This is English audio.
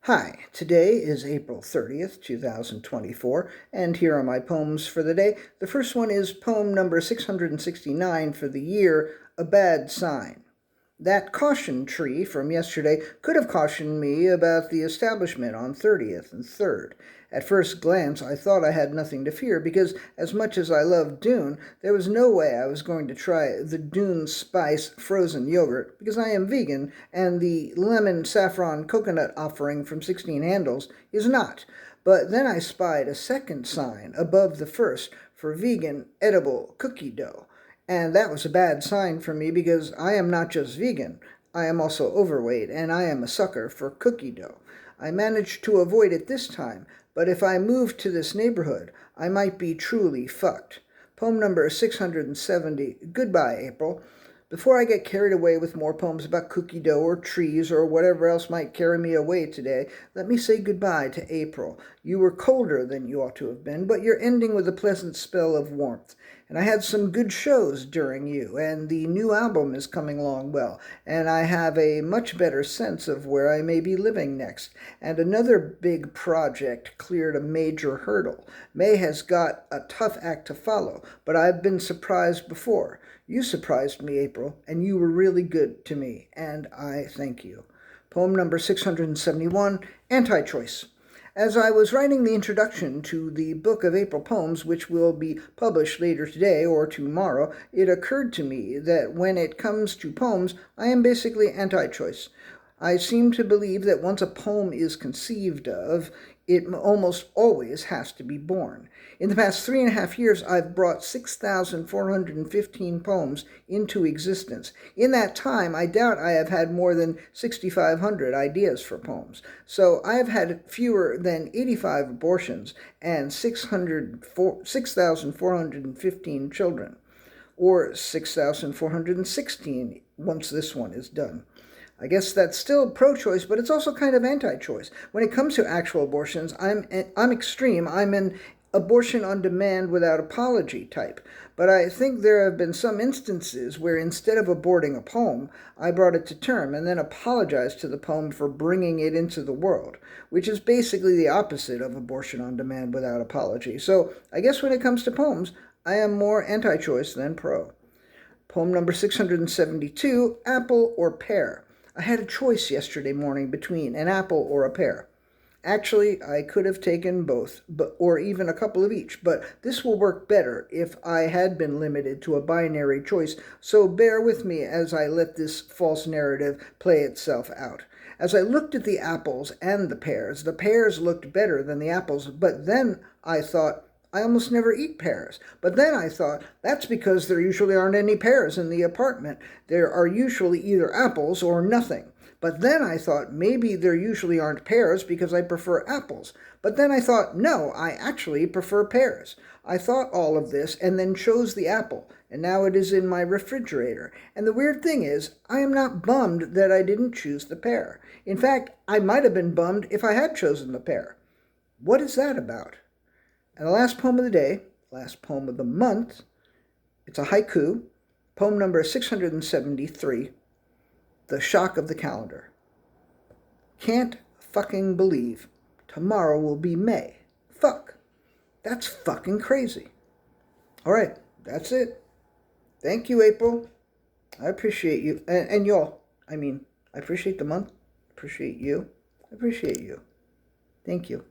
Hi, today is April 30th, 2024, and here are my poems for the day. The first one is poem number 669 for the year, A Bad Sign. That caution tree from yesterday could have cautioned me about the establishment on 30th and 3rd. At first glance, I thought I had nothing to fear because, as much as I loved Dune, there was no way I was going to try the Dune Spice frozen yogurt because I am vegan, and the lemon saffron coconut offering from 16 Handles is not. But then I spied a second sign above the first for vegan edible cookie dough. And that was a bad sign for me because I am not just vegan, I am also overweight and I am a sucker for cookie dough. I managed to avoid it this time, but if I moved to this neighborhood, I might be truly fucked. Poem number 670. Goodbye, April. Before I get carried away with more poems about cookie dough or trees or whatever else might carry me away today, let me say goodbye to April. You were colder than you ought to have been, but you're ending with a pleasant spell of warmth. And I had some good shows during you, and the new album is coming along well, and I have a much better sense of where I may be living next. And another big project cleared a major hurdle. May has got a tough act to follow, but I've been surprised before. You surprised me, April, and you were really good to me, and I thank you. Poem number 671, Anti-Choice. As I was writing the introduction to the book of April poems, which will be published later today or tomorrow, it occurred to me that when it comes to poems, I am basically anti-choice. I seem to believe that once a poem is conceived of, it almost always has to be born. In the past 3.5 years, I've brought 6,415 poems into existence. In that time, I doubt I have had more than 6,500 ideas for poems. So I've had fewer than 85 abortions and 6,415 children, or 6,416 once this one is done. I guess that's still pro-choice, but it's also kind of anti-choice. When it comes to actual abortions, I'm extreme. I'm an abortion on demand without apology type. But I think there have been some instances where instead of aborting a poem, I brought it to term and then apologized to the poem for bringing it into the world, which is basically the opposite of abortion on demand without apology. So I guess when it comes to poems, I am more anti-choice than pro. Poem number 672, Apple or Pear. I had a choice yesterday morning between an apple or a pear. Actually, I could have taken both, or even a couple of each, but this will work better if I had been limited to a binary choice, so bear with me as I let this false narrative play itself out. As I looked at the apples and the pears looked better than the apples, but then I thought, I almost never eat pears. But then I thought, that's because there usually aren't any pears in the apartment. There are usually either apples or nothing. But then I thought, maybe there usually aren't pears because I prefer apples. But then I thought, no, I actually prefer pears. I thought all of this and then chose the apple, and now it is in my refrigerator. And the weird thing is, I am not bummed that I didn't choose the pear. In fact, I might have been bummed if I had chosen the pear. What is that about? And the last poem of the day, last poem of the month, it's a haiku, poem number 673, The Shock of the Calendar. Can't fucking believe tomorrow will be May. Fuck. That's fucking crazy. All right, that's it. Thank you, April. I appreciate you. And y'all, I appreciate the month. I appreciate you. I appreciate you. Thank you.